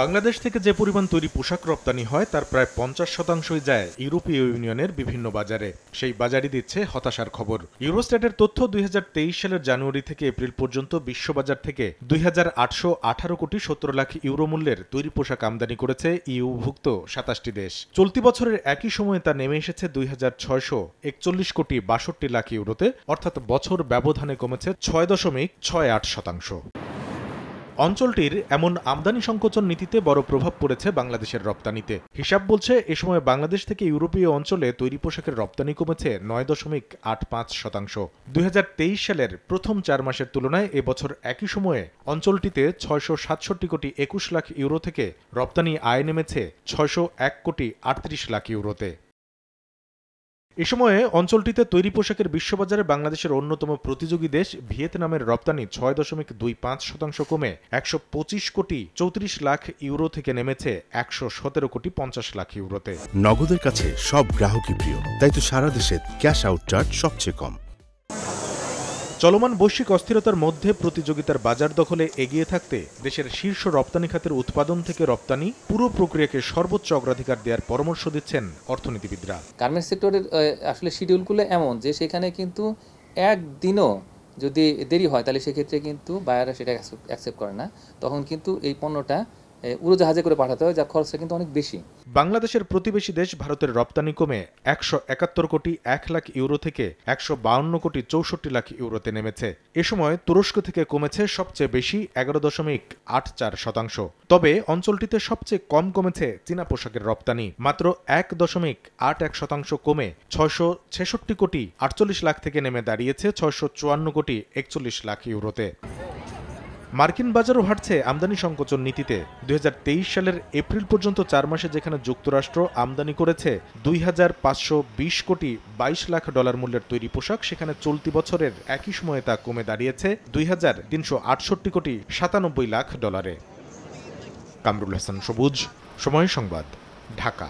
বাংলাদেশ থেকে যে পরিমাণ তৈরি পোশাক রপ্তানি হয় তার প্রায় 50% যায় ইউরোপীয় ইউনিয়নের বিভিন্ন বাজারে। সেই বাজারই দিচ্ছে হতাশার খবর। ইউরোস্ট্যাটের তথ্য 2023 সালের জানুয়ারি থেকে এপ্রিল পর্যন্ত বিশ্ববাজার থেকে 2818 কোটি 70 লাখ ইউরো মূল্যের তৈরি পোশাক আমদানি করেছে ইউভুক্ত 27টি দেশ। চলতি বছরের একই সময়ে তা নেমে এসেছে 2641 কোটি 62 লাখ ইউরোতে, অর্থাৎ বছর ব্যবধানে কমেছে 6.68%। অঞ্চলটির এমন আমদানি সংকোচন নীতিতে বড় প্রভাব পড়েছে বাংলাদেশের রপ্তানিতে। হিসাব বলছে এ সময় বাংলাদেশ থেকে ইউরোপীয় অঞ্চলে তৈরি পোশাকের রপ্তানি কমেছে 9.85%। 2023 সালের প্রথম 4 মাসের তুলনায় এবছর একই সময়ে অঞ্চলটিতে 667 কোটি 21 লাখ ইউরো থেকে রপ্তানি আয় নেমেছে 601 কোটি 38 লাখ ইউরোতে। এ সময়ে অঞ্চলটিতে তৈরি পোশাকের বিশ্ববাজারে বাংলাদেশের অন্যতম প্রতিযোগী দেশ ভিয়েতনামের রপ্তানি 6.25% কমে 125 কোটি 34 লাখ ইউরো থেকে নেমেছে 117 কোটি 50 লাখ ইউরোতে। নগদের কাছে সব গ্রাহকই প্রিয়, তাই তো সারা দেশে ক্যাশ আউট চার্জ সবচেয়ে কম। চলমান বৈশ্বিক অস্থিরতার মধ্যে প্রতিযোগিতার বাজার দখলে এগিয়ে থাকতে দেশের শীর্ষ রপ্তানি খাতের উৎপাদন থেকে রপ্তানি পুরো প্রক্রিয়াকে সর্বোচ্চ অগ্রাধিকার দেওয়ার পরামর্শ দিচ্ছেন অর্থনীতিবিদরা। গার্মেন্টস সেক্টরের আসলে শিডিউলগুলো এমন যে সেখানে কিন্তু একদিনও যদি দেরি হয় তাহলে সেক্ষেত্রে কিন্তু বায়াররা সেটা অ্যাকসেপ্ট করে না, তখন কিন্তু এই পণ্যটা উড়োজাহাজে করে পাঠাতে হয়, যার খরচটা কিন্তু অনেক বেশি। বাংলাদেশের প্রতিবেশী দেশ ভারতের রপ্তানি কমে 171 কোটি 1 লাখ ইউরো থেকে 152 কোটি 64 লাখ ইউরোতে নেমেছে। এ সময় তুরস্ক থেকে কমেছে সবচেয়ে বেশি 11.84%। তবে অঞ্চলটিতে সবচেয়ে কম কমেছে চীনা পোশাকের রপ্তানি, মাত্র 1.81% কমে 666 কোটি 48 লাখ থেকে নেমে দাঁড়িয়েছে 654 কোটি 41 লাখ ইউরোতে। মার্কিন বাজারও হাঁটছে আমদানি সংকোচন নীতিতে। 2023 সালের এপ্রিল পর্যন্ত 4 মাসে যেখানে যুক্তরাষ্ট্র আমদানি করেছে 2520 কোটি 22 লাখ ডলার মূল্যের তৈরি পোশাক, সেখানে চলতি বছরের একই সময়ে তা কমে দাঁড়িয়েছে 2368 কোটি 97 লাখ ডলারে। কামরুল হাসান সবুজ, সময় সংবাদ, ঢাকা।